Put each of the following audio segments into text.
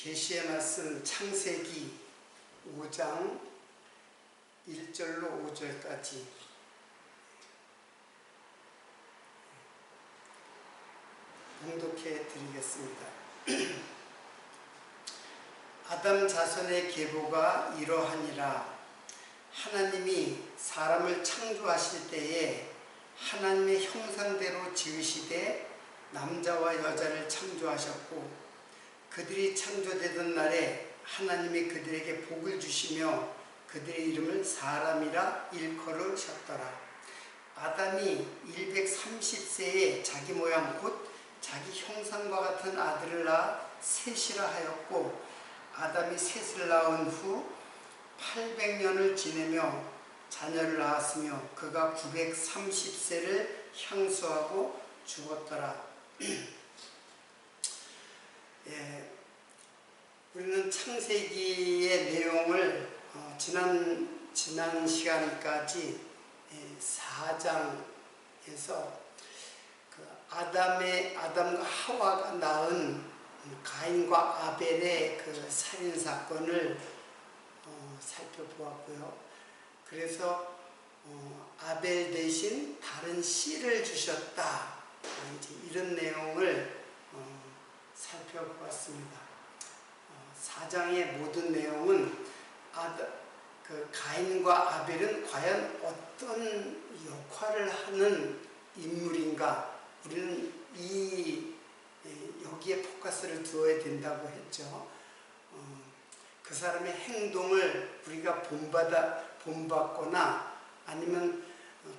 계시의 말씀 창세기 5장 1절로 5절까지 봉독해 드리겠습니다. 아담 자손의 계보가 이러하니라. 하나님이 사람을 창조하실 때에 하나님의 형상대로 지으시되 남자와 여자를 창조하셨고, 그들이 창조되던 날에 하나님이 그들에게 복을 주시며 그들의 이름을 사람이라 일컬으셨더라. 아담이 130세에 자기 모양 곧 자기 형상과 같은 아들을 낳아 셋이라 하였고, 아담이 셋을 낳은 후 800년을 지내며 자녀를 낳았으며 그가 930세를 향수하고 죽었더라. 우리는 창세기의 내용을 지난 시간까지 4장에서 아담과 하와가 낳은 가인과 아벨의 그 살인 사건을 살펴보았고요. 그래서 아벨 대신 다른 씨를 주셨다, 이런 내용을 살펴보았습니다. 4장의 모든 내용은 가인과 아벨은 과연 어떤 역할을 하는 인물인가, 우리는 여기에 포커스를 두어야 된다고 했죠. 그 사람의 행동을 우리가 본받거나 아니면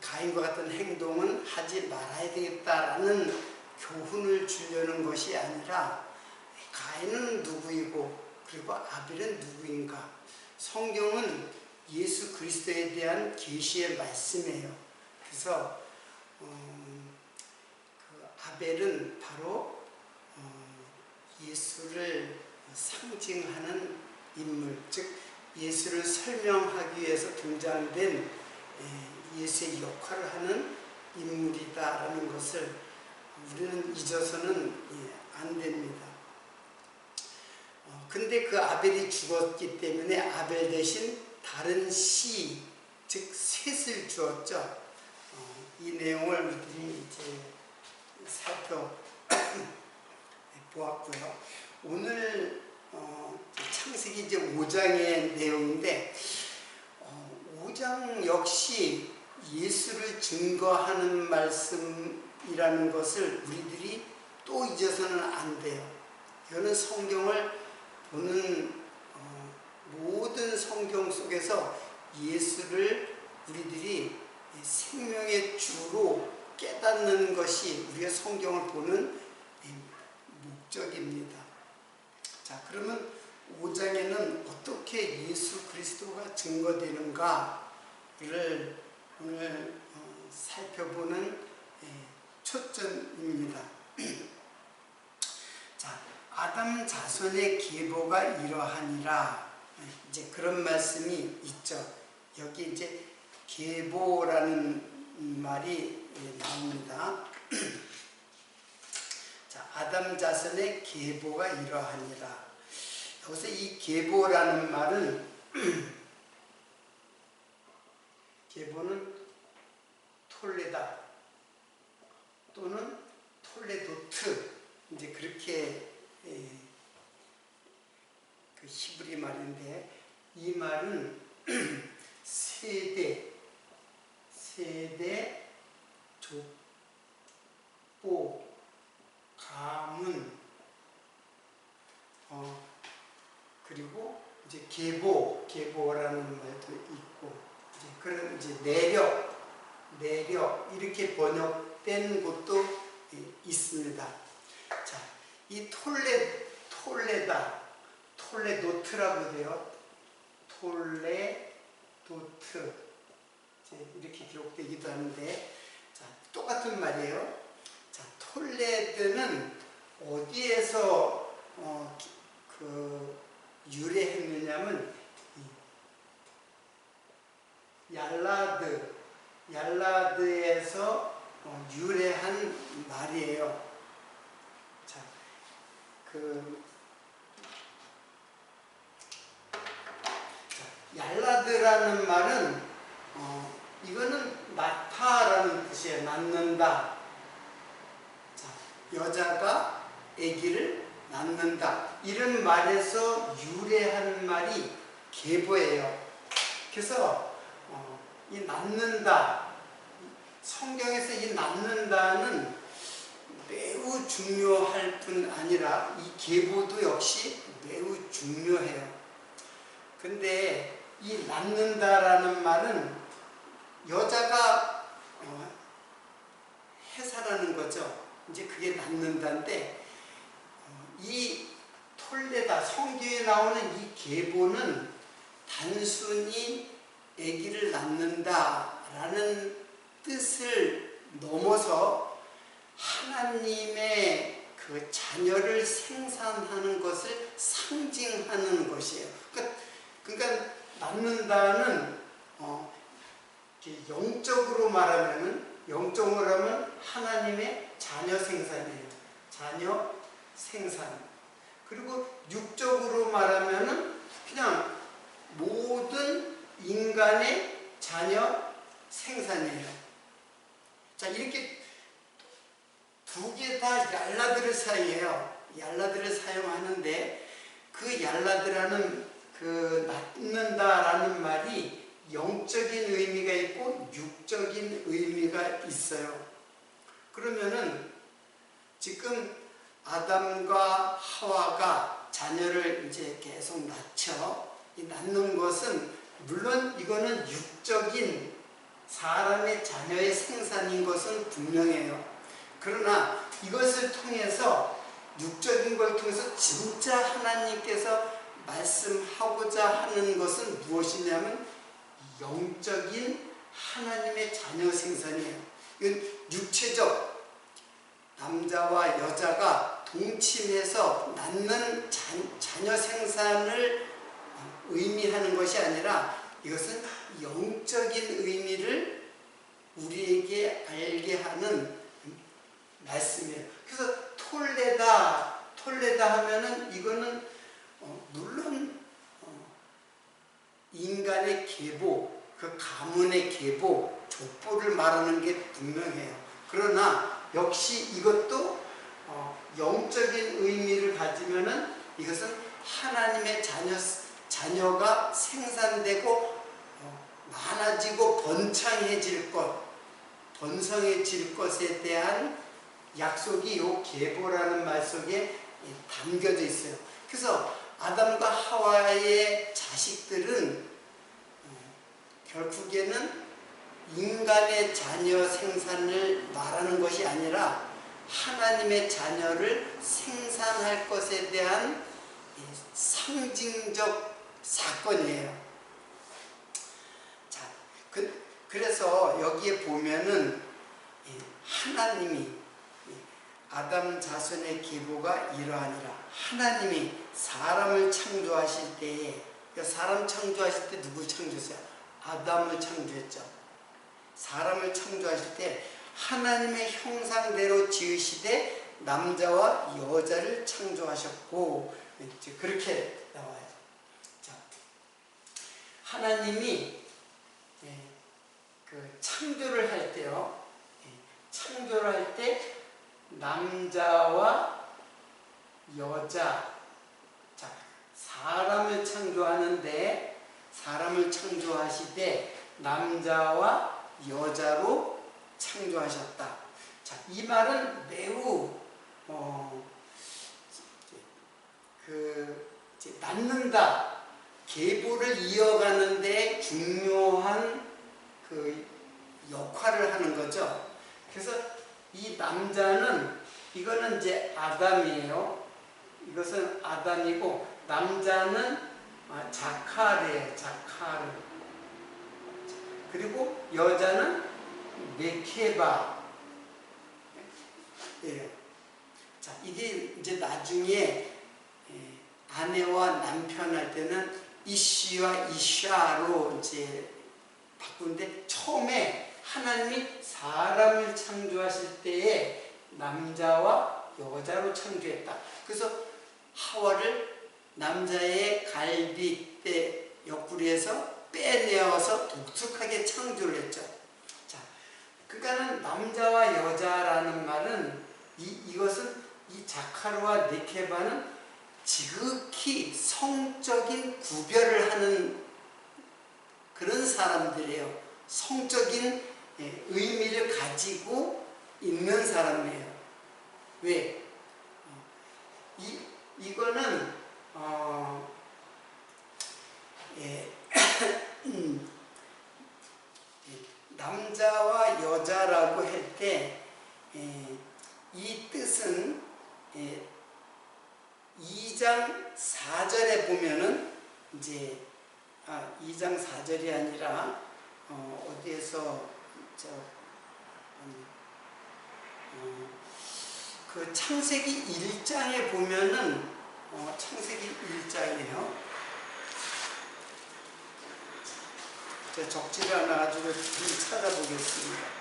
가인과 같은 행동은 하지 말아야 되겠다라는 교훈을 주려는 것이 아니라, 가인은 누구이고 그리고 아벨은 누구인가. 성경은 예수 그리스도에 대한 계시의 말씀이에요. 그래서 아벨은 바로 예수를 상징하는 인물, 즉 예수를 설명하기 위해서 등장된 예수의 역할을 하는 인물이다라는 것을 우리는 잊어서는 안 됩니다. 근데 그 아벨이 죽었기 때문에 아벨 대신 다른 씨, 즉 셋을 주었죠. 이 내용을 우리들이 이제 살펴보았고요. 오늘 창세기 이제 5장의 내용인데, 5장 역시 예수를 증거하는 말씀이라는 것을 우리들이 또 잊어서는 안 돼요. 이거는 성경을 보는 모든 성경 속에서 예수를 우리들이 생명의 주로 깨닫는 것이 우리가 성경을 보는 목적입니다. 자, 그러면 5장에는 어떻게 예수 그리스도가 증거되는가를 오늘 살펴보는 초점입니다. 자, 아담 자손의 계보가 이러하니라, 이제 그런 말씀이 있죠. 여기 이제 계보라는 말이 나옵니다. 자, 아담 자손의 계보가 이러하니라. 여기서 이 계보라는 말은 계보는 톨레다 또는 톨레도트, 이제 그렇게 그 히브리 말인데, 이 말은 세대, 족보, 가문, 그리고 이제 계보라는 말도 있고, 이제 그런 이제 내력 이렇게 번역된 곳도 있습니다. 자, 이 톨레도트라고 돼요. 톨레도트, 이렇게 기록되기도 하는데, 자, 똑같은 말이에요. 자, 톨레드는 어디에서 유래했느냐면 얄라드에서 유래한 말이에요. 자, 얄라드라는 말은 이거는 낳다라는 뜻이에요. 낳는다. 자, 여자가 아기를 낳는다. 이런 말에서 유래한 말이 계보예요. 그래서 이 낳는다, 성경에서 이 낳는다는 매우 중요할 뿐 아니라 이 계보도 역시 매우 중요해요. 근데 이 낳는다라는 말은 여자가 해산하는 거죠. 이제 그게 낳는다인데 이 톨레다, 성경에 나오는 이 계보는 단순히 아기를 낳는다라는 뜻을 넘어서 하나님의 그 자녀를 생산하는 것을 상징하는 것이에요. 그러니까 낳는다는 영적으로 하면 하나님의 자녀 생산이에요. 자녀 생산. 그리고 육적으로 말하면은 그냥 모든 인간의 자녀 생산이에요. 자, 이렇게 두 개 다 얄라드를 사용해요. 얄라드를 사용하는데 그 얄라드라는 그 낳는다라는 말이 영적인 의미가 있고 육적인 의미가 있어요. 그러면은 지금 아담과 하와가 자녀를 이제 계속 낳죠. 이 낳는 것은 물론 이거는 육적인 사람의 자녀의 생산인 것은 분명해요. 그러나 이것을 통해서 육적인 걸 통해서 진짜 하나님께서 말씀하고자 하는 것은 무엇이냐면 영적인 하나님의 자녀 생산이에요. 이건 육체적 남자와 여자가 동침해서 낳는 자녀 생산을 의미하는 것이 아니라 이것은 영적인 의미를 우리에게 알게 하는 말씀이에요. 그래서 톨레다 하면은 이거는 물론 인간의 계보, 그 가문의 계보, 족보를 말하는 게 분명해요. 그러나 역시 이것도 영적인 의미를 가지면은 이것은 하나님의 자녀가 생산되고 많아지고 번창해질 것, 번성해질 것에 대한 약속이 이 계보라는 말 속에 담겨져 있어요. 그래서 아담과 하와의 자식들은 결국에는 인간의 자녀 생산을 말하는 것이 아니라 하나님의 자녀를 생산할 것에 대한 상징적 사건이에요. 자, 그래서 여기에 보면은 하나님이 아담 자손의 계보가 이러하니라. 하나님이 사람을 창조하실 때에, 사람 창조하실 때 누굴 창조했어요? 아담을 창조했죠. 사람을 창조하실 때 하나님의 형상대로 지으시되 남자와 여자를 창조하셨고, 그렇게 나와요. 자, 하나님이 그 창조를 할 때요, 창조를 할 때 남자와 여자, 자, 사람을 창조하는데 사람을 창조하시되 남자와 여자로 창조하셨다. 자, 이 말은 매우 낳는다, 계보를 이어가는 데 중요한 그 역할을 하는 거죠. 그래서 이 남자는, 이거는 이제 아담이에요. 이것은 아담이고, 남자는 자카르예요. 자카르. 그리고 여자는 메케바. 예. 자, 이게 이제 나중에 아내와 남편 할 때는 이씨와 이샤로 이제 바꾸는데, 처음에 하나님이 사람을 창조하실 때에 남자와 여자로 창조했다. 그래서 하와를 남자의 갈빗대 옆구리에서 빼내어서 독특하게 창조를 했죠. 자, 그러니까는 남자와 여자라는 말은 이것은 이 자카르와 네케바는 지극히 성적인 구별을 하는 그런 사람들이에요. 성적인 의미를 가지고 있는 사람이에요. 왜? 이거는 남자와 여자라고 할 때 이 뜻은 2장 4절에 보면은 이제 2장 4절이 아니라 어디에서 그 창세기 1장에 보면은 창세기 1장이에요. 제가 적지를 않아가지고 좀 찾아보겠습니다.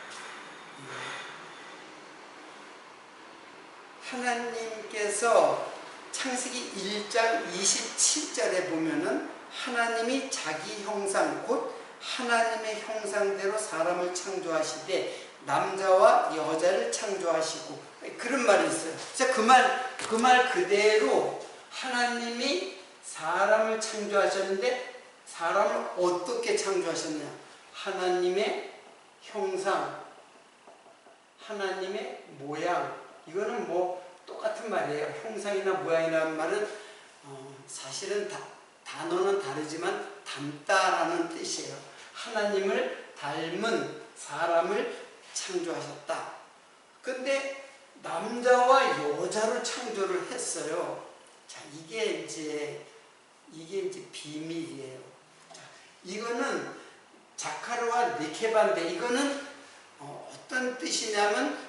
하나님께서 창세기 1장 27절에 보면은 하나님이 자기 형상 곧 하나님의 형상대로 사람을 창조하시되 남자와 여자를 창조하시고 그런 말이 있어요. 진짜 그 말 그대로 하나님이 사람을 창조하셨는데 사람을 어떻게 창조하셨냐? 하나님의 형상, 하나님의 모양. 이거는 뭐 똑같은 말이에요. 형상이나 모양이라는 말은 사실은 단어는 다르지만 닮다라는 뜻이에요. 하나님을 닮은 사람을 창조하셨다. 근데 남자와 여자를 창조를 했어요. 자, 이게 이제 비밀이에요. 자, 이거는 자카르와 네케바인데 이거는 어떤 뜻이냐면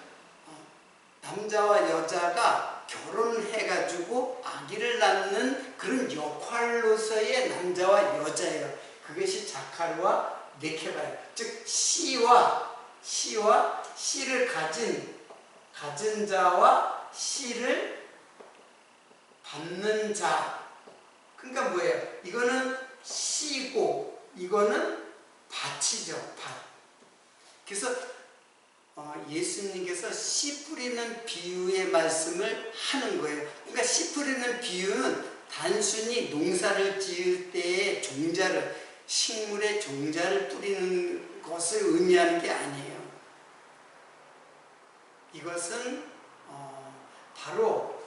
남자와 여자가 결혼을 해가지고 아기를 낳는 그런 역할로서의 남자와 여자예요. 그것이 자카르와 네케바예요. 즉 씨와 씨를 가진 자와 씨를 받는 자. 그러니까 뭐예요? 이거는 씨고 이거는 밭이죠. 밭. 그래서 예수님께서 씨 뿌리는 비유의 말씀을 하는 거예요. 그러니까 씨 뿌리는 비유는 단순히 농사를 지을 때의 식물의 종자를 뿌리는 것을 의미하는 게 아니에요. 이것은 바로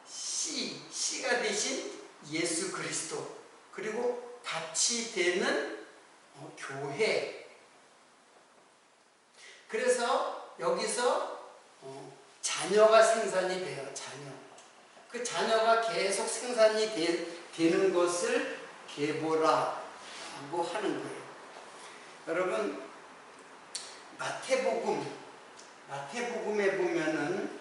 씨가 되신 예수 그리스도 그리고 밭이 되는 교회. 그래서 여기서 자녀가 생산이 돼요. 그 자녀가 계속 생산이 되는 것을 계보라고 하는 거예요. 여러분 마태복음에 보면은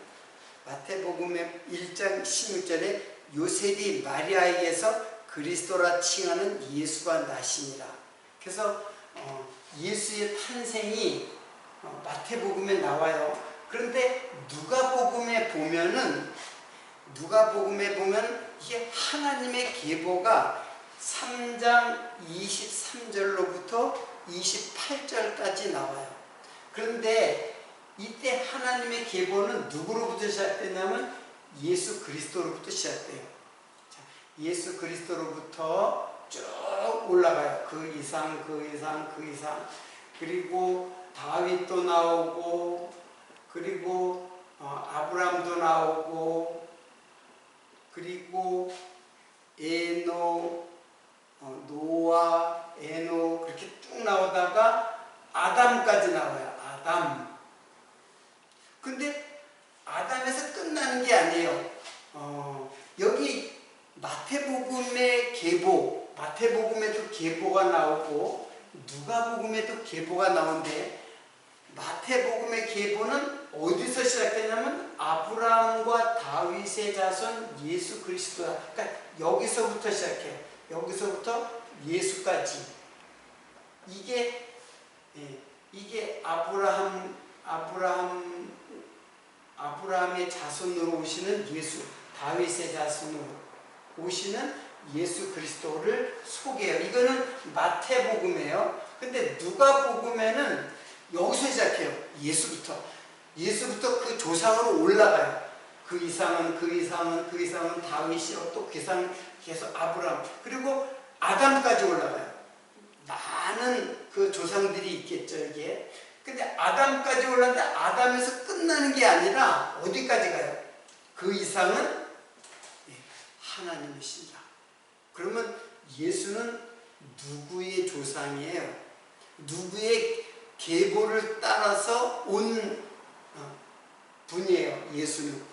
마태복음의 1장 16절에 요셉이 마리아에게서 그리스도라 칭하는 예수가 나시니라. 그래서 예수의 탄생이 마태복음에 나와요. 그런데 누가복음에 보면 이게 하나님의 계보가 3장 23절로부터 28절까지 나와요. 그런데 이때 하나님의 계보는 누구로부터 시작되냐면 예수 그리스도로부터 시작돼요. 자, 예수 그리스도로부터 쭉 올라가요. 그 이상. 그리고 다윗도 나오고 그리고 아브라함도 나오고 그리고 노아, 그렇게 쭉 나오다가 아담까지 나와요. 아담. 근데 아담에서 끝나는 게 아니에요. 여기 마태복음의 계보, 마태복음에도 계보가 나오고 누가복음에도 계보가 나오는데 마태복음의 계보는 어디서 시작되냐면 아브라함과 다윗의 자손 예수 그리스도야. 그러니까 여기서부터 시작해요. 여기서부터 예수까지. 이게 아브라함의 자손으로 오시는 예수, 다윗의 자손으로 오시는 예수 그리스도를 소개해요. 이거는 마태복음이에요. 근데 누가복음에는 여기서 시작해요. 예수부터 그 조상으로 올라가요. 그 이상은 다윗이요. 또 그 이상은 계속 아브라함. 그리고 아담까지 올라가요. 많은 그 조상들이 있겠죠, 이게. 근데 아담까지 올라가는데 아담에서 끝나는 게 아니라 어디까지 가요? 그 이상은 하나님이신다. 그러면 예수는 누구의 조상이에요? 누구의 계보를 따라서 온 분이에요. 예수는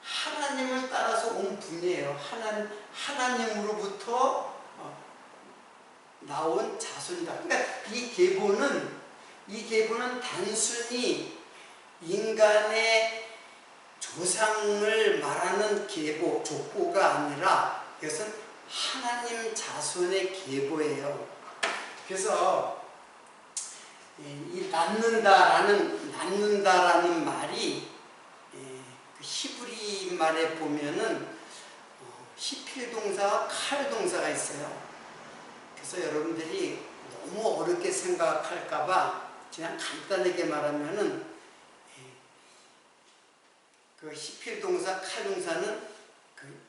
하나님을 따라서 온 분이에요. 하나님으로부터 나온 자손이다. 그러니까 이 계보는 단순히 인간의 조상을 말하는 계보, 족보가 아니라 이것은 하나님 자손의 계보예요. 그래서 이 낳는다라는 말이 그 히브리 말에 보면은 히필 동사와 칼 동사가 있어요. 그래서 여러분들이 너무 어렵게 생각할까봐 그냥 간단하게 말하면은 그 히필 동사, 칼 동사는 그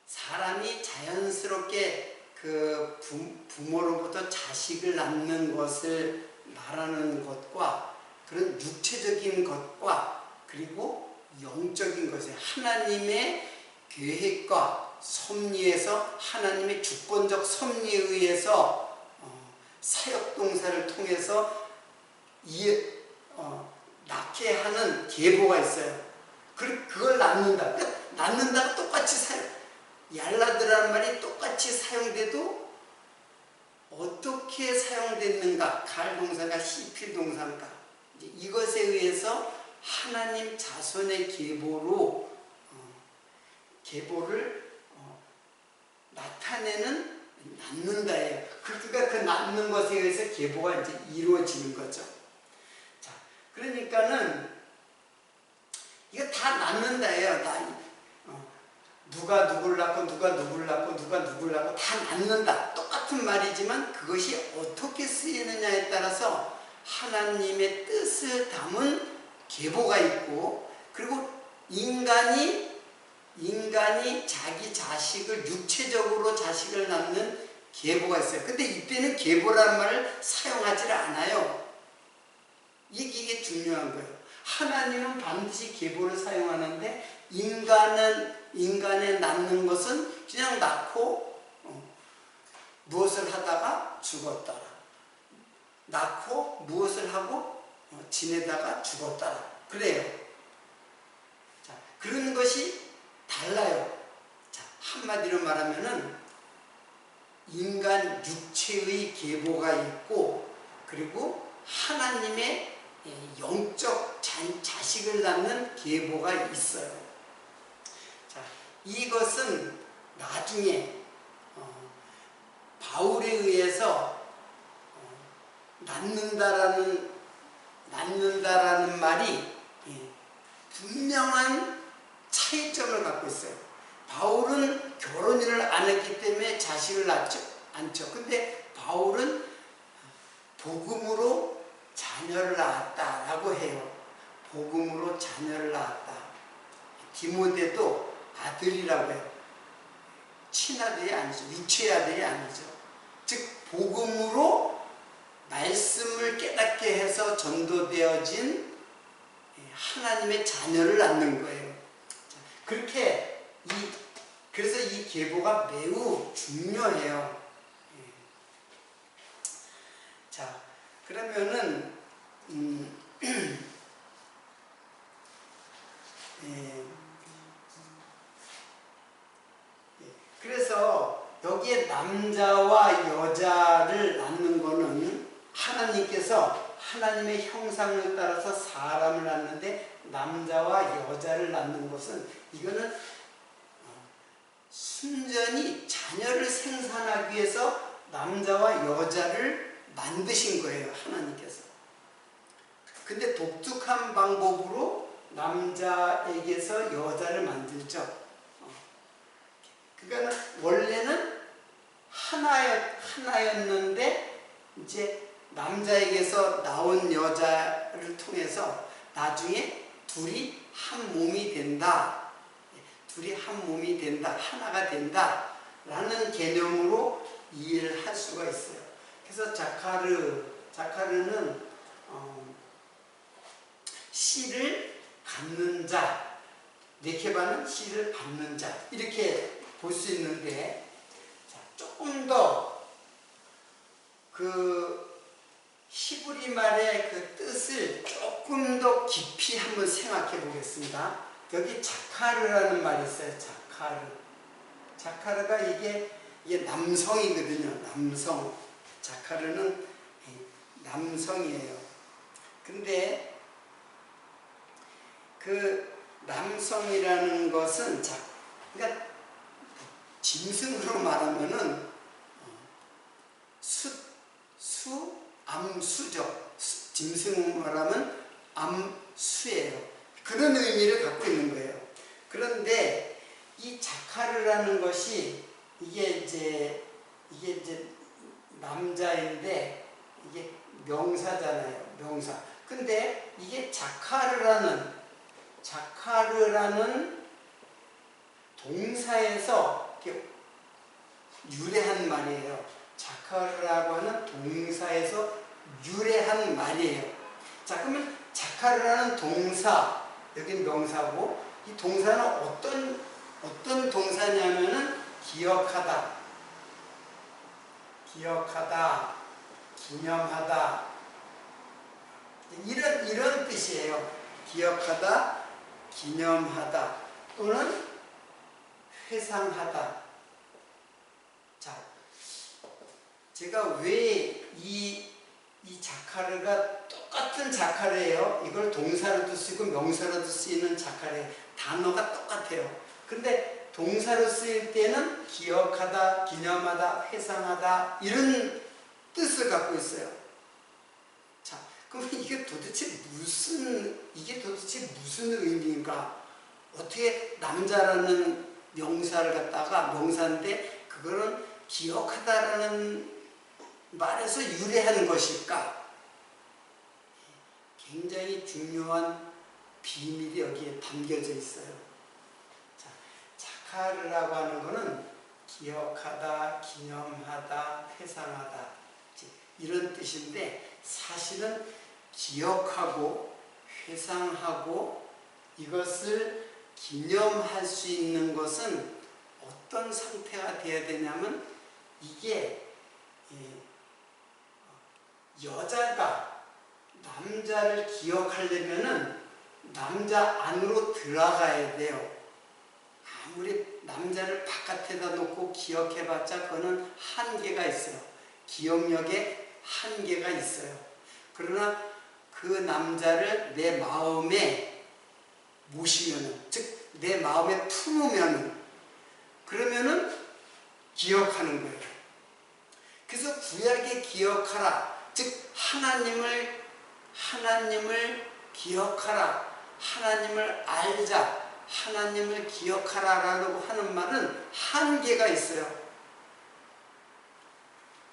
사람이 자연스럽게 그 부모로부터 자식을 낳는 것을 말하는 것과 그런 육체적인 것과 그리고 영적인 것에 하나님의 계획과 섭리에서 하나님의 주권적 섭리에 의해서 사역동사를 통해서 낳게 하는 계보가 있어요. 그걸 낳는다. 낳는다가 똑같이 얄라드라는 말이 똑같이 사용돼도 어떻게 사용됐는가? 갈 동사가 히필 동사인가? 이것에 의해서 하나님 자손의 계보를 나타내는 낳는다예요. 그러니까 그 낳는 것에 의해서 계보가 이제 이루어지는 거죠. 자, 그러니까는 이거 다 낳는다예요. 누가 누구를 낳고 누가 누구를 낳고 누가 누구를 낳고 다 낳는다. 똑같은 말이지만 그것이 어떻게 쓰이느냐에 따라서 하나님의 뜻을 담은 계보가 있고 그리고 인간이 자기 자식을 육체적으로 자식을 낳는 계보가 있어요. 근데 이때는 계보라는 말을 사용하지 않아요. 이게 중요한 거예요. 하나님은 반드시 계보를 사용하는데 인간에 낳는 것은 그냥 낳고 무엇을 하다가 죽었더라. 낳고 무엇을 하고 지내다가 죽었더라. 그래요. 자, 그런 것이 달라요. 자, 한마디로 말하면은 인간 육체의 계보가 있고 그리고 하나님의 영적 자식을 낳는 계보가 있어요. 자, 이것은 나중에 바울에 의해서 낳는다라는 말이 분명한 차이점을 갖고 있어요. 바울은 결혼을 안 했기 때문에 자식을 낳지 않죠. 근데 바울은 복음으로 자녀를 낳았다라고 해요. 복음으로 자녀를 낳았다. 디모데도 아들이라고 해요. 친아들이 아니죠. 육체의 아들이 아니죠. 즉 복음으로 말씀을 깨닫게 해서 전도되어진 하나님의 자녀를 낳는 거예요. 그래서 이 계보가 매우 중요해요. 자, 그러면은 그래서 여기에 남자와 여자를 낳는 거는 하나님께서 하나님의 형상을 따라서 사람을 낳는데 남자와 여자를 낳는 것은 이거는 순전히 자녀를 생산하기 위해서 남자와 여자를 만드신 거예요. 하나님께서. 근데 독특한 방법으로 남자에게서 여자를 만들죠. 그러니까 원래는 하나였는데 이제 남자에게서 나온 여자를 통해서 나중에 둘이 한 몸이 된다. 둘이 한 몸이 된다. 하나가 된다. 라는 개념으로 이해를 할 수가 있어요. 그래서 자카르는 씨를 갖는 자, 네케바는 씨를 받는 자, 이렇게 볼 수 있는데, 자, 조금 더 그 히브리 말의 그 뜻을 조금 더 깊이 한번 생각해 보겠습니다. 여기 자카르라는 말이 있어요. 자카르가 이게 남성이거든요. 남성. 자카르는 남성이에요. 근데 그 남성이라는 것은 그러니까 짐승으로 말하면은 암수죠. 짐승으로 말하면 암수예요. 그런 의미를 갖고 있는 거예요. 그런데 이 자카르라는 것이 이게 이제 남자인데 이게 명사잖아요. 명사. 근데 이게 자카르라는 동사에서 이렇게 유래한 말이에요. 자카르라고 하는 동사에서 유래한 말이에요. 자, 그러면 자카르라는 동사, 여긴 명사고, 이 동사는 어떤 동사냐면은 기억하다, 기념하다, 이런 뜻이에요. 기억하다, 기념하다, 또는 회상하다. 자, 제가 왜 이 자카르가 똑같은 자카르예요. 이걸 동사로도 쓰고 명사로도 쓰이는 자카르예요. 단어가 똑같아요. 근데 동사로 쓰일 때는 기억하다, 기념하다, 회상하다 이런 뜻을 갖고 있어요. 자, 그럼 이게 도대체 무슨 의미인가? 어떻게 남자라는 명사를 갖다가 명사인데 그거는 기억하다라는 말에서 유래한 것일까? 굉장히 중요한 비밀이 여기에 담겨져 있어요. 자, 자카르라고 하는 것은 기억하다, 기념하다, 회상하다 이런 뜻인데 사실은 기억하고 회상하고 이것을 기념할 수 있는 것은 어떤 상태가 되어야 되냐면 이게 여자가 남자를 기억하려면은 남자 안으로 들어가야 돼요. 아무리 남자를 바깥에다 놓고 기억해봤자 그거는 한계가 있어요. 기억력에 한계가 있어요. 그러나 그 남자를 내 마음에 모시면은, 즉 내 마음에 품으면은, 그러면은 기억하는 거예요. 그래서 구약에 기억하라. 즉 하나님을 기억하라. 하나님을 알자. 하나님을 기억하라라고 하는 말은 한계가 있어요.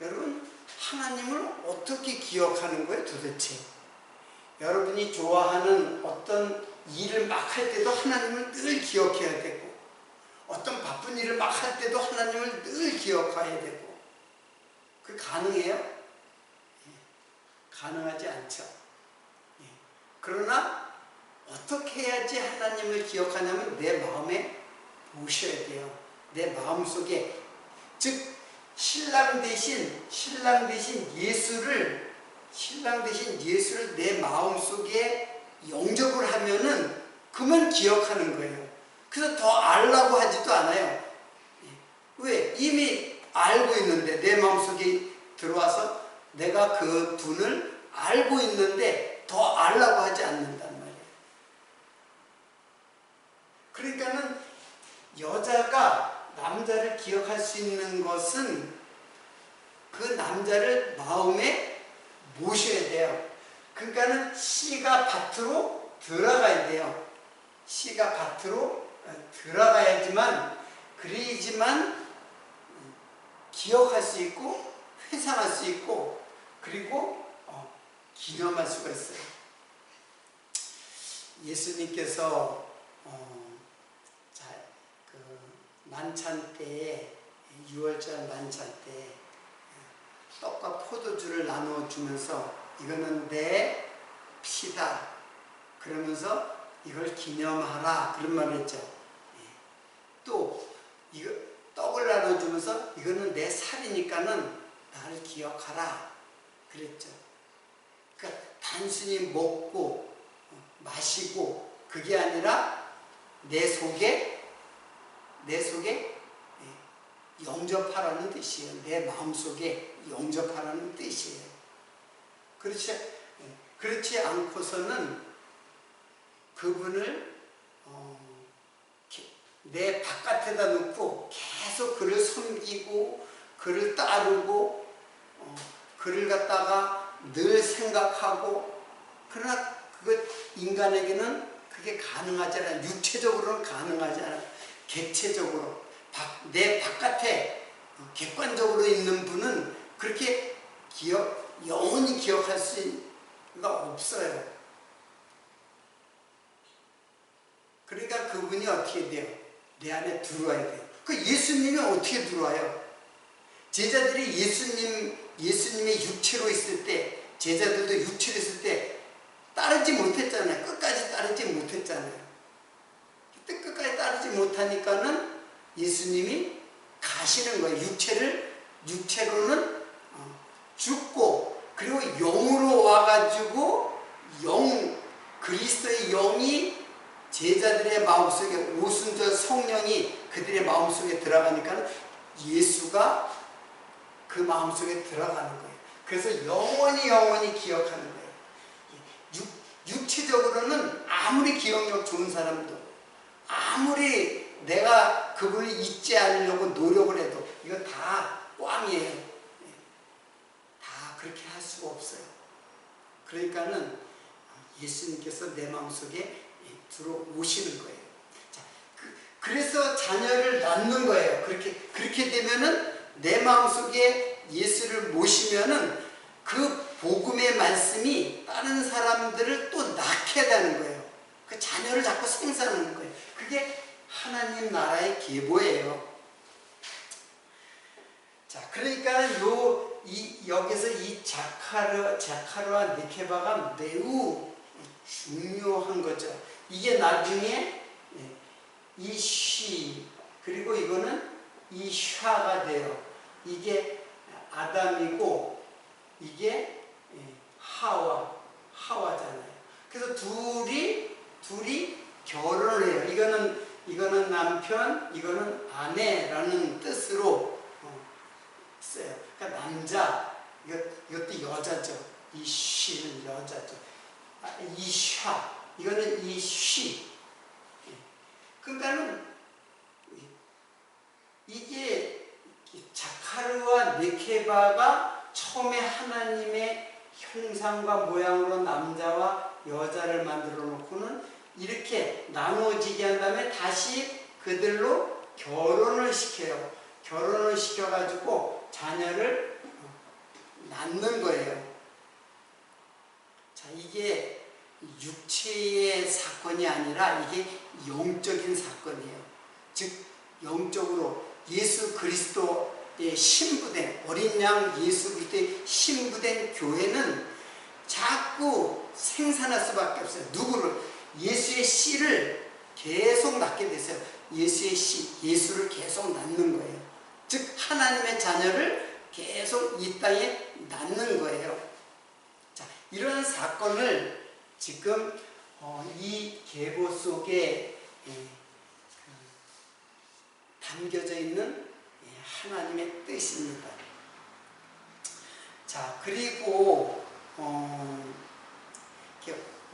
여러분, 하나님을 어떻게 기억하는 거예요, 도대체? 여러분이 좋아하는 어떤 일을 막 할 때도 하나님을 늘 기억해야 되고, 어떤 바쁜 일을 막 할 때도 하나님을 늘 기억해야 되고, 그 가능해요? 가능하지 않죠. 그러나 어떻게 해야지 하나님을 기억하냐면 내 마음에 모셔야 돼요. 내 마음속에, 즉 신랑 대신 예수를 내 마음속에 영접을 하면은 그만 기억하는 거예요. 그래서 더 알라고 하지도 않아요. 왜? 이미 알고 있는데, 내 마음속에 들어와서 내가 그 분을 알고 있는데 더 알라고 하지 않는단 말이에요. 그러니까는 여자가 남자를 기억할 수 있는 것은 그 남자를 마음에 모셔야 돼요. 그러니까는 씨가 밭으로 들어가야 돼요. 씨가 밭으로 들어가야지만 그래야지만 기억할 수 있고 회상할 수 있고 그리고 기념할 수가 있어요. 예수님께서 만찬 때에 6월절 만찬 때 떡과 포도주를 나누어 주면서 이거는 내 피다 그러면서 이걸 기념하라 그런 말을 했죠. 또 이거 떡을 나눠주면서 이거는 내 살이니까는 나를 기억하라 그랬죠. 그러니까 단순히 먹고 마시고 그게 아니라 내 속에 영접하라는 뜻이에요. 내 마음속에 영접하라는 뜻이에요. 그렇지 않고서는 그분을 내 바깥에다 놓고 계속 그를 섬기고 그를 따르고 그를 갖다가 늘 생각하고 그러나 인간에게는 그게 가능하지 않아요. 육체적으로는 가능하지 않아요. 객체적으로 내 바깥에 객관적으로 있는 분은 그렇게 영원히 기억할 수가 없어요. 그러니까 그분이 어떻게 돼요? 내 안에 들어와야 돼요. 그 예수님이 어떻게 들어와요? 제자들이 예수님의 육체로 있을 때, 제자들도 육체로 있을 때 따르지 못했잖아요. 끝까지 따르지 못했잖아요. 그때 끝까지 따르지 못하니까는 예수님이 가시는 거예요. 육체로는 죽고 그리고 영으로 와가지고 그리스도의 영이 제자들의 마음속에 오순절 성령이 그들의 마음속에 들어가니까 예수가 그 마음속에 들어가는 거예요. 그래서 영원히 기억하는 거예요. 육체적으로는 아무리 기억력 좋은 사람도 아무리 내가 그분을 잊지 않으려고 노력을 해도 이거 다 꽝이에요. 다 그렇게 할 수가 없어요. 그러니까는 예수님께서 내 마음속에 들어오시는 거예요. 자, 그래서 자녀를 낳는 거예요. 그렇게 되면은 내 마음속에 예수를 모시면은 그 복음의 말씀이 다른 사람들을 또 낳게 되는 거예요. 그 자녀를 자꾸 생산하는 거예요. 그게 하나님 나라의 계보예요. 자, 그러니까 여기서 이 자카르와 느케바가 매우 중요한 거죠. 이게 나중에 이 쉬 그리고 이거는 이 샤가 돼요. 이게 아담이고 이게 하와잖아요. 그래서 둘이 결혼을 해요. 이거는 남편, 이거는 아내라는 뜻으로 써요. 그러니까 남자, 이것도 여자죠. 이 쉬는 여자죠. 이 샤, 이거는 이 쉬. 그러니까는 이게 자카르와 느케바가 처음에 하나님의 형상과 모양으로 남자와 여자를 만들어 놓고는 이렇게 나누어지게 한 다음에 다시 그들로 결혼을 시켜요. 결혼을 시켜가지고 자녀를 낳는 거예요. 자, 이게 육체의 사건이 아니라 이게 영적인 사건이에요. 즉 영적으로 예수 그리스도의 신부된 어린 양 예수 그리스도의 신부된 교회는 자꾸 생산할 수밖에 없어요. 누구를? 예수의 씨를 계속 낳게 되세요. 예수의 씨, 예수를 계속 낳는 거예요. 즉 하나님의 자녀를 계속 이 땅에 낳는 거예요. 자, 이런 사건을 지금 이 계보 속에 담겨져 있는 하나님의 뜻입니다. 자, 그리고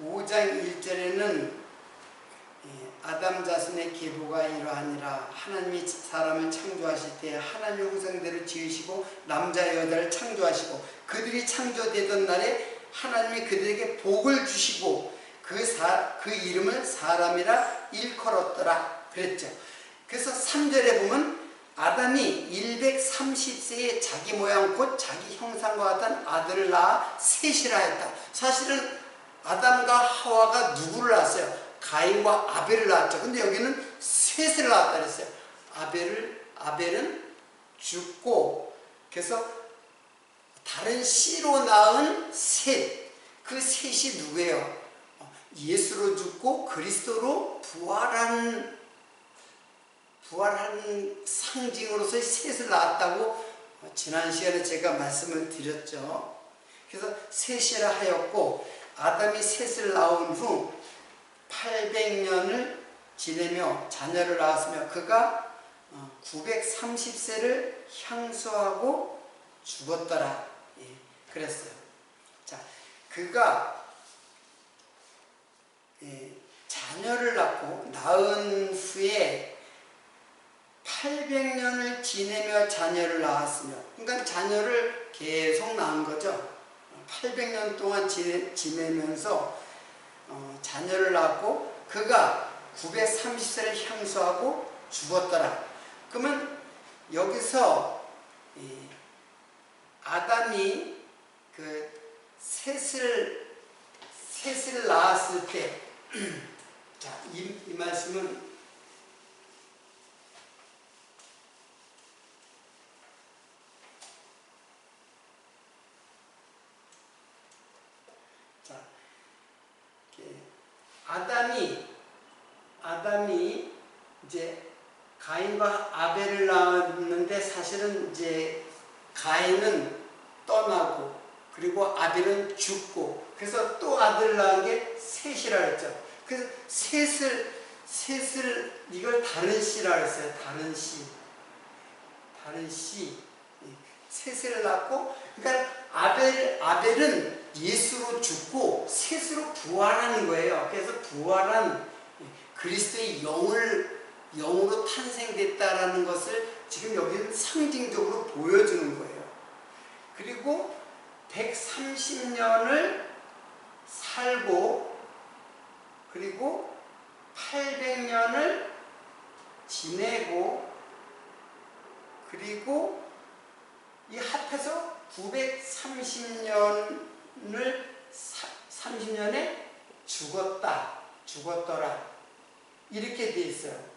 5장 1절에는 아담 자손의 계보가 이러하니라. 하나님이 사람을 창조하실 때 하나님의 형상대로 지으시고 남자 여자를 창조하시고 그들이 창조되던 날에 하나님이 그들에게 복을 주시고 그 이름을 사람이라 일컬었더라 그랬죠. 그래서 3절에 보면 아담이 130세에 자기 모양 곧 자기 형상과 같은 아들을 낳아 셋이라 했다. 사실은 아담과 하와가 누구를 낳았어요? 가인과 아벨을 낳았죠. 근데 여기는 셋을 낳았다 그랬어요. 아벨은 죽고, 그래서 다른 씨로 낳은 셋, 그 셋이 누구예요? 예수로 죽고 그리스도로 부활한 상징으로서 셋을 낳았다고 지난 시간에 제가 말씀을 드렸죠. 그래서 셋이라 하였고, 아담이 셋을 낳은 후 800년을 지내며 자녀를 낳았으며 그가 930세를 향수하고 죽었더라. 예, 그랬어요. 자, 그가 자녀를 낳은 후에 800년을 지내며 자녀를 낳았으며, 그러니까 자녀를 계속 낳은 거죠. 800년 동안 지내면서 자녀를 낳고 그가 930세를 향수하고 죽었더라. 그러면 여기서 아담이 그 셋을 낳았을 때, 자, 이 말씀은 아담이 이제 가인과 아벨을 낳았는데, 사실은 이제 가인은 떠나고 그리고 아벨은 죽고, 그래서 또 아들을 낳은 게 셋이라 했죠. 그래서 셋을 이걸 다른 씨라 했어요. 다른 씨. 셋을 낳고, 그러니까 아벨은 예수로 죽고 셋으로 부활하는 거예요. 그래서 부활한 그리스도의 영으로 탄생됐다라는 것을 지금 여기는 상징적으로 보여주는 거예요. 그리고 130년을 살고 그리고 800년을 지내고, 그리고 이 합해서 30년에 죽었더라. 이렇게 돼 있어요.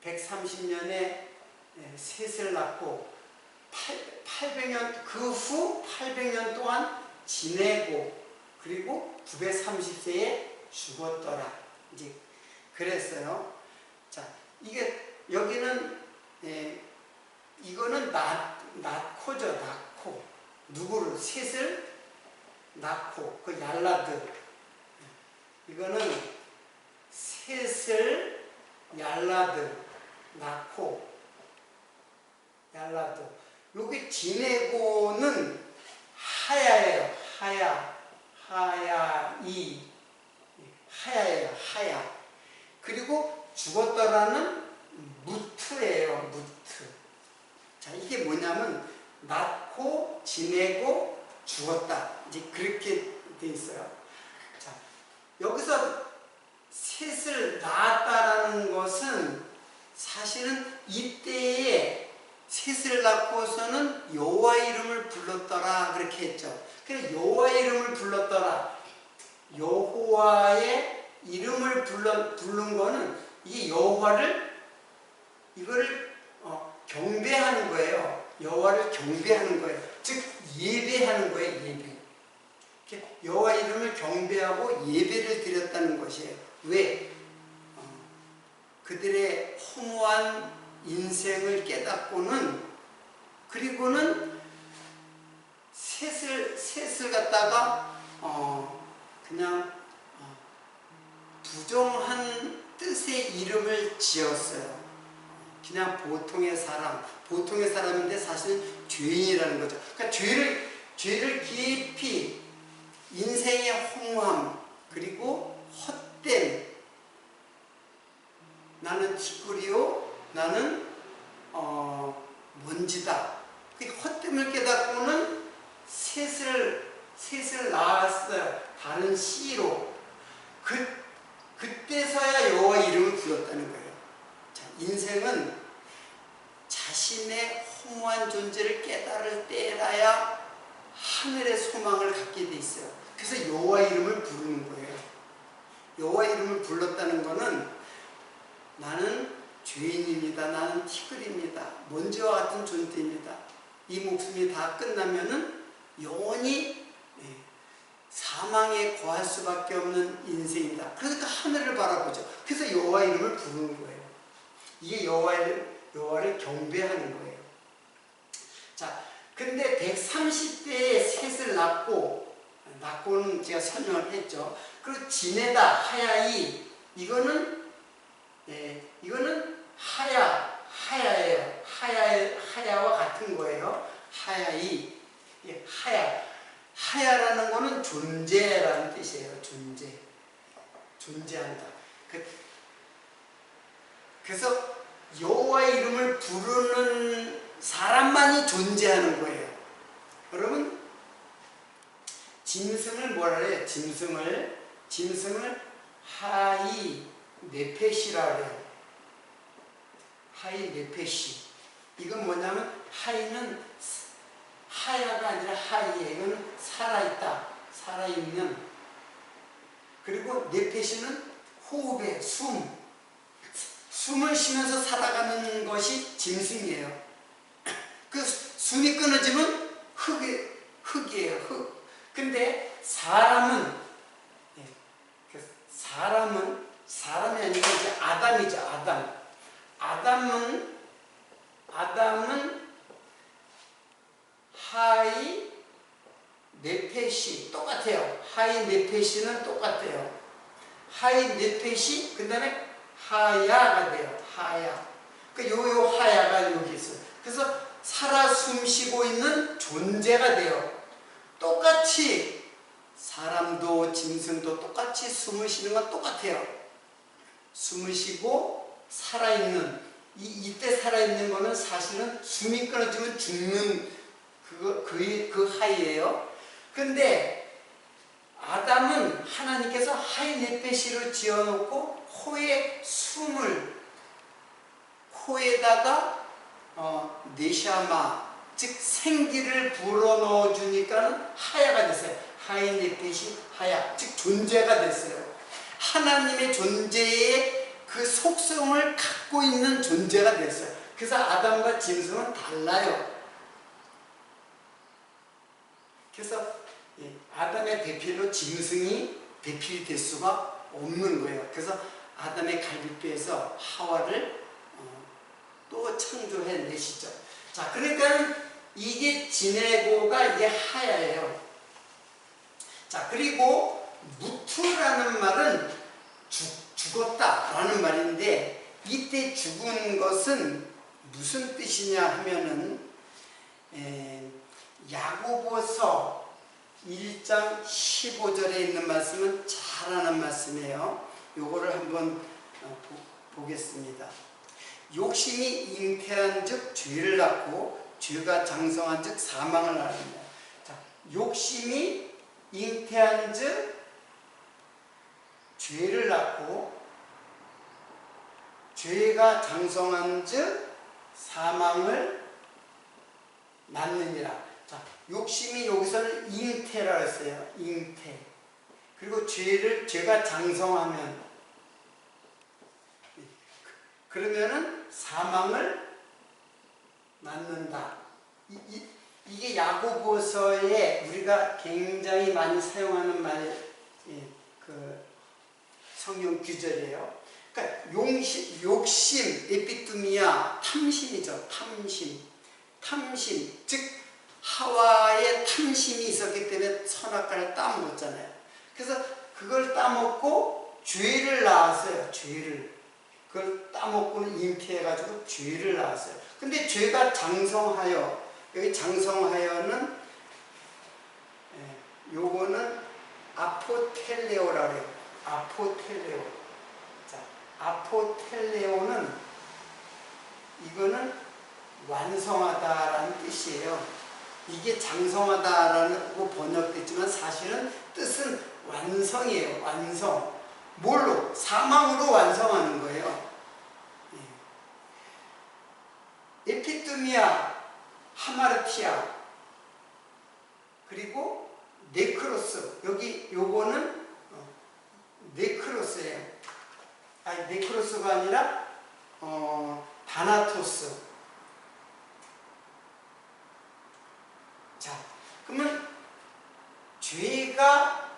130년에 셋을 낳고 800년, 그 후 800년 동안 지내고 그리고 930세에 죽었더라. 이제 그랬어요. 자, 이게 여기는 이거는 낳고죠. 낳고, 누구를? 셋을 낳고, 그 얄라드. 이거는 셋을 얄라드 낳고, 얄라드. 여기 지내고는 하야예요. 하야예요. 하야. 그리고 죽었더라는 무트예요. 무트. 자, 이게 뭐냐면 낳고 지내고 죽었다. 이제 그렇게 돼 있어요. 자, 여기서 셋을 낳았다라는 것은 사실은 이때에 셋을 낳고서는 여호와 이름을 불렀더라 그렇게 했죠. 그래서 여호와 이름을 불렀더라. 여호와의 이름을 부른 거는 이 여호와를 이거를 경배하는 거예요. 여호와를 경배하는 거예요. 즉 예배하는 거예요. 예배. 여호와 이름을 경배하고 예배를 드렸다는 것이에요. 왜? 그들의 허무한 인생을 깨닫고는, 그리고는 셋을 갖다가 그냥 부정한 뜻의 이름을 지었어요. 그냥 보통의 사람인데 사실은 죄인이라는 거죠. 그러니까 죄를 깊이, 인생의 허무함, 그리고 헛된, 나는 티끌이요, 나는 먼지다. 그 헛됨을 깨닫고는 셋을 낳았어요. 다른 씨로. 그때서야 여호와 이름을 불렀다는 거예요. 자, 인생은 자신의 허무한 존재를 깨달을 때라야 하늘의 소망을 갖게 돼 있어요. 그래서 여호와 이름을 부르는 거예요. 여호와 이름을 불렀다는 거는 나는 죄인입니다. 나는 티끌입니다. 먼지와 같은 존재입니다. 이 목숨이 다 끝나면은 영원히 사망에 거할 수밖에 없는 인생입니다. 그러니까 하늘을 바라보죠. 그래서 여호와 이름을 부르는 거예요. 이게 여호와를 경배하는 거예요. 자, 근데 130대에 셋을 낳고는 제가 설명을 했죠. 그리고 지내다 하야이 이거는 하야예요. 하야와 같은 거예요. 하야이 하야라는 거는 존재라는 뜻이에요. 존재한다. 그래서 여호와의 이름을 부르는 사람만이 존재하는 거예요. 여러분, 짐승을 뭐라 그래요? 짐승을 하이 네페시라 그래요. 하이 네페시. 이건 뭐냐면 하이는 하야가 아니라 하이에 이건 살아있다, 살아있는. 그리고 네페시는 호흡의 숨을 쉬면서 살아가는 것이 짐승이에요. 그 숨이 끊어지면 흙이에요, 흙. 근데 사람이 아니라 이제 아담이죠, 아담은 하이 네페시 똑같아요. 하이 네페시는 똑같아요. 하이 네페시 그 다음에 하야가 돼요. 하야. 그 요 하야가 여기 있어요. 그래서 살아 숨쉬고 있는 존재가 돼요. 똑같이 사람도 짐승도 똑같이 숨을 쉬는 건 똑같아요. 숨을 쉬고 살아있는 이때 살아있는 거는 사실은 숨이 끊어지면 죽는 그 하이예요. 근데 아담은 하나님께서 하이 네페시로 지어놓고 코에다가 네샤마 즉 생기를 불어넣어 주니까 하야가 됐어요. 하이 네페시 하야 즉 존재가 됐어요. 하나님의 존재의 그 속성을 갖고 있는 존재가 됐어요. 그래서 아담과 짐승은 달라요. 그래서 아담의 배필로 짐승이 배필이 될 수가 없는 거예요. 그래서 아담의 갈비뼈에서 하와를 또 창조해 내시죠. 자, 그러니까 이게 지내고가 이게 하야예요. 자, 그리고 무트라는 말은 죽었다라는 말인데 이때 죽은 것은 무슨 뜻이냐 하면은 야고보서 1장 15절에 있는 말씀은 잘 아는 말씀이에요. 요거를 한번 보겠습니다. 욕심이 잉태한 즉 죄를 낳고 죄가 장성한 즉 사망을 낳습니다. 자, 욕심이 잉태한 즉 죄를 낳고 죄가 장성한 즉 사망을 낳느니라. 자, 욕심이 여기서는 잉태라 했어요. 잉태. 그리고 죄가 장성하면 그러면은 사망을 낳는다. 이게 야고보서에 우리가 굉장히 많이 사용하는 그 성경 규절이에요. 그러니까 욕심, 에피투미아, 탐심이죠. 탐심. 즉 하와의 탐심이 있었기 때문에 선악과를 따먹었잖아요. 그래서 그걸 따먹고 죄를 낳았어요. 그걸 따먹고는 잉태해가지고 죄를 낳았어요. 근데 죄가 장성하여, 여기 장성하여는 요거는 아포텔레오라 그래요. 아포텔레오. 자, 아포텔레오는 이거는 완성하다라는 뜻이에요. 이게 장성하다라고 번역됐지만 사실은 뜻은 완성이에요. 완성. 뭘로? 사망으로 완성하는 거예요. 에피토미아, 하마르티아, 그리고 네크로스. 여기 요거는 네크로스예요. 아니, 네크로스가 아니라 다나토스. 자, 그러면 죄가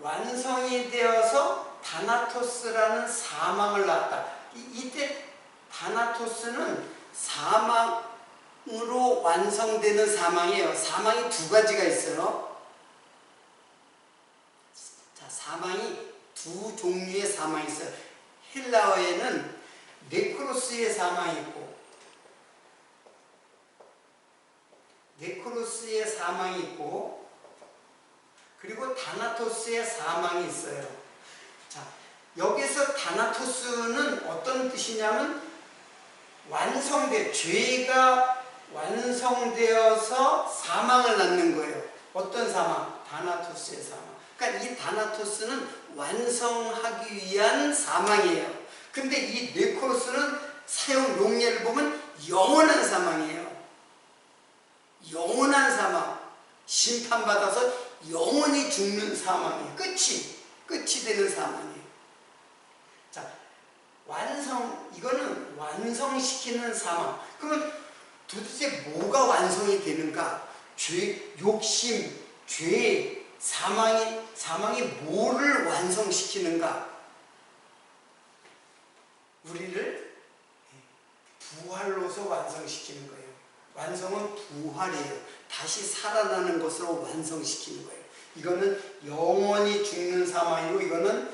완성이 되어서 다나토스라는 사망을 낳았다. 이때 다나토스는 사망으로 완성되는 사망이에요. 사망이 두 가지가 있어요. 자, 사망이 두 종류의 사망이 있어요. 헬라어에는 네크로스의 사망이 있고, 네크로스의 사망이 있고, 그리고 다나토스의 사망이 있어요. 자, 여기서 다나토스는 어떤 뜻이냐면 죄가 완성되어서 사망을 낳는 거예요. 어떤 사망? 다나토스의 사망. 그러니까 이 다나토스는 완성하기 위한 사망이에요. 근데 이 네크로스는 사용 용례를 보면 영원한 사망이에요. 영원한 사망. 심판받아서 영원히 죽는 사망이에요. 끝이 되는 사망이에요. 자, 이거는 완성시키는 사망. 그러면 도대체 뭐가 완성이 되는가? 욕심, 죄, 사망이 뭐를 완성시키는가? 우리를 부활로서 완성시키는 거예요. 완성은 부활이에요. 다시 살아나는 것으로 완성시키는 거예요. 이거는 영원히 죽는 사망이고, 이거는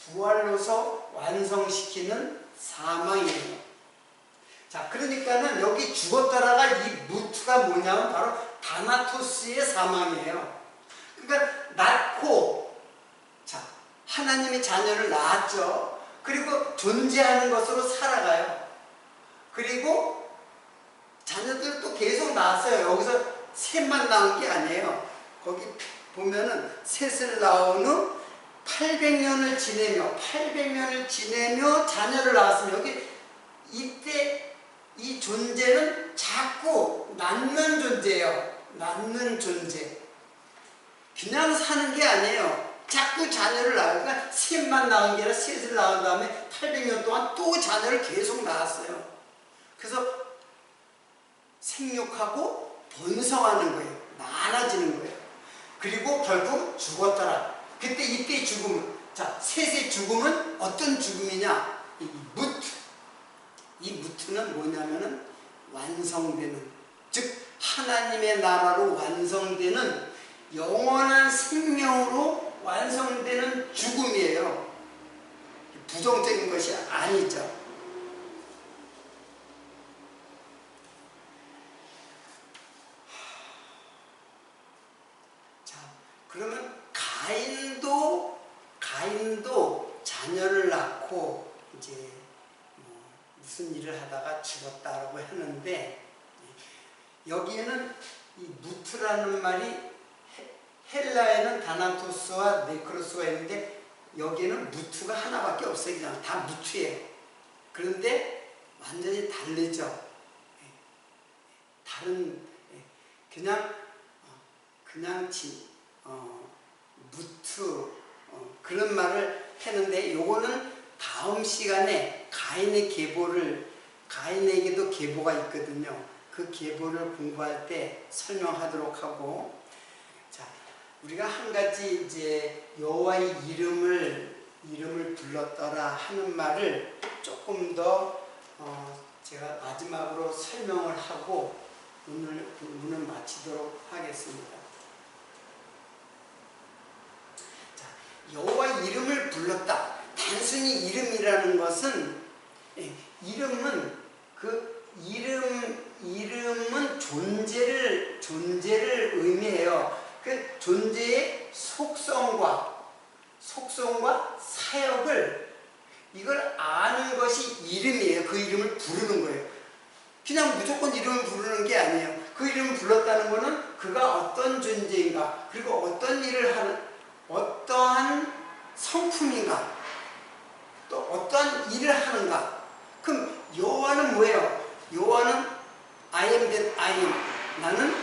부활로서 완성시키는 사망이에요. 자, 그러니까는 여기 죽었다라가 이 무트가 뭐냐면 바로 다나토스의 사망이에요. 그러니까 낳고, 자, 하나님의 자녀를 낳았죠. 그리고 존재하는 것으로 살아가요. 그리고 자녀들 또 계속 낳았어요. 여기서 셋만 낳은 게 아니에요. 거기 보면은 셋을 낳은 후 800년을 지내며 자녀를 낳았으면 이때 이 존재는 자꾸 낳는 존재예요. 낳는 존재. 그냥 사는 게 아니에요. 자꾸 자녀를 낳아요. 그러니까 셋만 낳은 게 아니라 셋을 낳은 다음에 800년 동안 또 자녀를 계속 낳았어요. 그래서 생육하고 번성하는 거예요. 많아지는 거예요. 그리고 결국 죽었더라. 이때 죽음은, 자, 셋의 죽음은 어떤 죽음이냐? 이 무트는 뭐냐면은 완성되는, 즉 하나님의 나라로 완성되는 영원한 생명으로 완성되는 죽음이에요. 부정적인 것이 아니죠. 자, 그러면 가인도 자녀를 낳고 이제 무슨 일을 하다가 죽었다라고 하는데, 여기에는 이 무트라는 말이 헬라에는 다나토스와 네크로스가 있는데 여기에는 무트가 하나밖에 없어요. 그냥 다 무트예요. 그런데 완전히 다르죠. 무트 그런 말을 했는데, 요거는 다음 시간에 가인에게도 계보가 있거든요. 그 계보를 공부할 때 설명하도록 하고, 자, 우리가 한 가지 이제 여호와의 이름을 불렀더라 하는 말을 조금 더 제가 마지막으로 설명을 하고 오늘 본문을 마치도록 하겠습니다. 자, 여호와의 이름을 불렀다. 단순히 이름이라는 것은, 이름은 존재를 의미해요. 그 존재의 속성과 사역을 이걸 아는 것이 이름이에요. 그 이름을 부르는 거예요. 그냥 무조건 이름을 부르는 게 아니에요. 그 이름을 불렀다는 것은 그가 어떤 존재인가, 그리고 어떤 일을 어떠한 성품인가, 또 어떠한 일을 하는가. 그럼 여호와는 뭐예요? 여호와는 I am that I am. 나는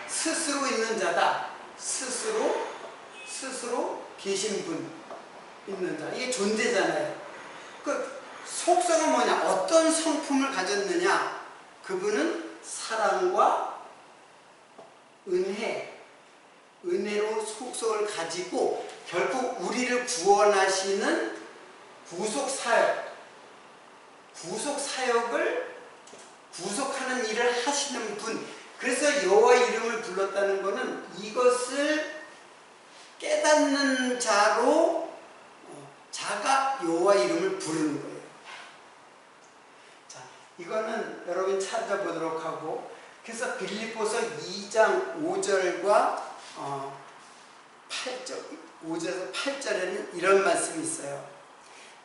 스스로 있는 자다. 스스로 계신 분, 있는 자. 이게 존재잖아요. 그 속성은 뭐냐? 어떤 성품을 가졌느냐? 그분은 사랑과 은혜로 속성을 가지고 결국 우리를 구원하시는 구속사역을 구속하는 일을 하시는 분. 그래서 여호와 이름을 불렀다는 것은 이것을 깨닫는 자가 여호와 이름을 부르는 거예요. 자, 이거는 여러분 찾아보도록 하고, 그래서 빌립보서 2장 5절과 5절에서 8절에는 이런 말씀이 있어요.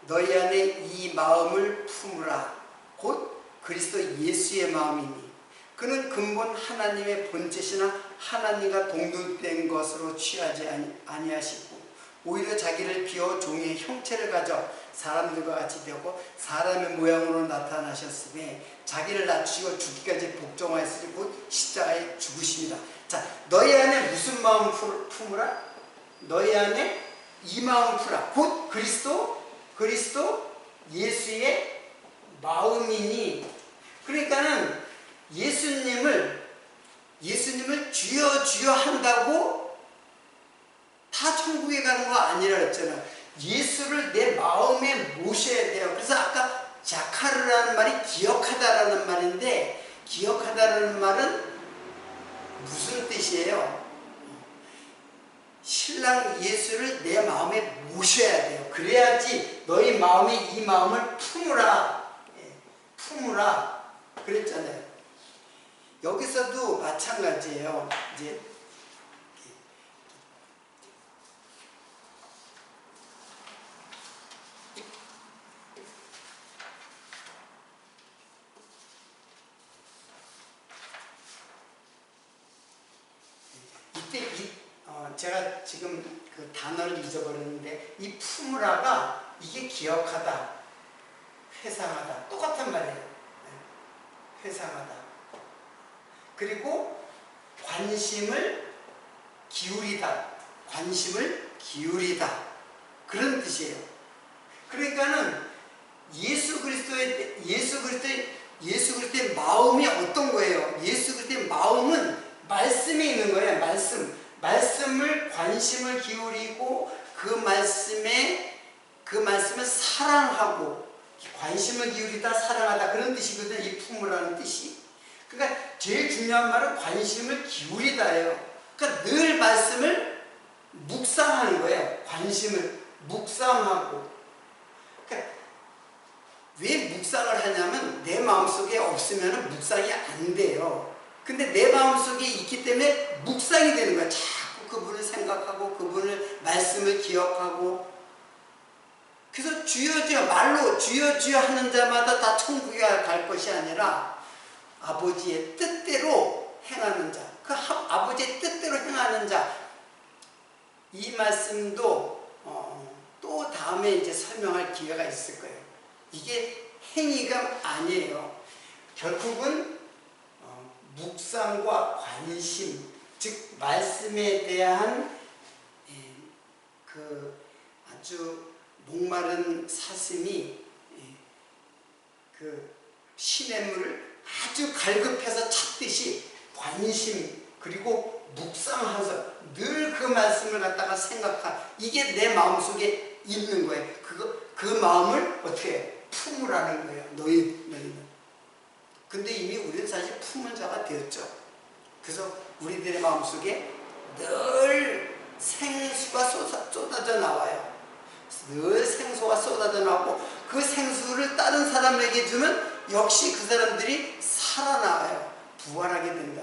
너희 안에 이 마음을 품으라. 곧 그리스도 예수의 마음이니 그는 근본 하나님의 본체시나 하나님과 동등된 것으로 취하지 아니하시고 오히려 자기를 비워 종의 형체를 가져 사람들과 같이 되었고 사람의 모양으로 나타나셨으며 자기를 낮추시고 죽기까지 복종하였으니 곧 십자가에 죽으십니다. 자, 너희 안에 무슨 마음 품으라? 너희 안에 이 마음 품으라. 곧 그리스도 예수의 마음이니. 그러니까는 예수님을 주여 주여 한다고 다 천국에 가는 거 아니라 했잖아요. 예수를 내 마음에 모셔야 돼요. 그래서 아까 자카르라는 말이 기억하다라는 말인데, 기억하다라는 말은 무슨 뜻이에요? 신랑 예수를 내 마음에 모셔야 돼요. 그래야지 너희 마음에 이 마음을 품으라. 품으라. 그랬잖아요. 여기서도 마찬가지예요. 이제 제가 지금 그 단어를 잊어버렸는데 이 품으라가 이게 기억하다, 회상하다 똑같은 말이에요. 회상하다. 그리고 관심을 기울이다. 그런 뜻이에요. 그러니까는 예수 그리스도의 마음이 어떤 거예요? 예수 그리스도의 마음은 말씀에 있는 거예요. 말씀을 관심을 기울이고 그 말씀을 사랑하고 관심을 기울이다 사랑하다 그런 뜻이거든요. 이 품으라는 뜻이. 그러니까 제일 중요한 말은 관심을 기울이다예요. 그러니까 늘 말씀을 묵상하는 거예요. 관심을 묵상하고. 그러니까 왜 묵상을 하냐면 내 마음속에 없으면 묵상이 안 돼요. 근데 내 마음속에 있기 때문에 묵상이 되는 거야. 자꾸 그분을 생각하고 그분을 말씀을 기억하고. 그래서 주여 주여 말로 주여 주여 하는 자마다 다 천국에 갈 것이 아니라 아버지의 뜻대로 행하는 자. 그 아버지의 뜻대로 행하는 자. 이 말씀도 또 다음에 이제 설명할 기회가 있을 거예요. 이게 행위가 아니에요. 결국은 묵상과 관심, 즉 말씀에 대한 그 아주 목마른 사슴이 그 시냇물을 아주 갈급해서 찾듯이 관심 그리고 묵상하면서 늘 그 말씀을 갖다가 이게 내 마음속에 있는 거예요. 그 마음을 어떻게 품으라는 거예요. 너희는. 근데 이미 우리는 사실 품은 자가 되었죠. 그래서 우리들의 마음속에 늘 생수가 쏟아져 나와요. 늘 생수가 쏟아져 나오고 그 생수를 다른 사람에게 주면 역시 그 사람들이 살아나와요. 부활하게 된다.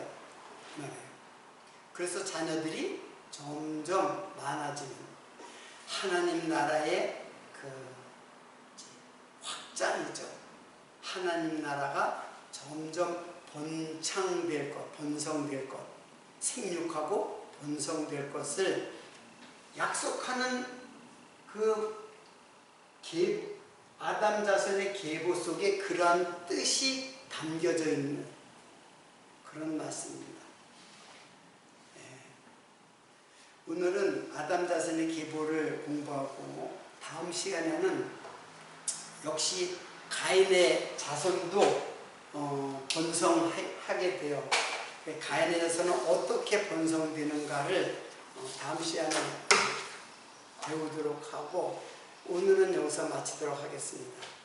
그래서 자녀들이 점점 많아지는 하나님 나라의 그 확장이죠. 하나님 나라가 점점 번성될 것, 생육하고 번성될 것을 약속하는 그 아담 자손의 계보 속에 그러한 뜻이 담겨져 있는 그런 말씀입니다. 오늘은 아담 자손의 계보를 공부하고 다음 시간에는 역시 가인의 자손도 번성하게 돼요. 가인의 자손은 어떻게 번성되는가를 다음 시간에 배우도록 하고 오늘은 여기서 마치도록 하겠습니다.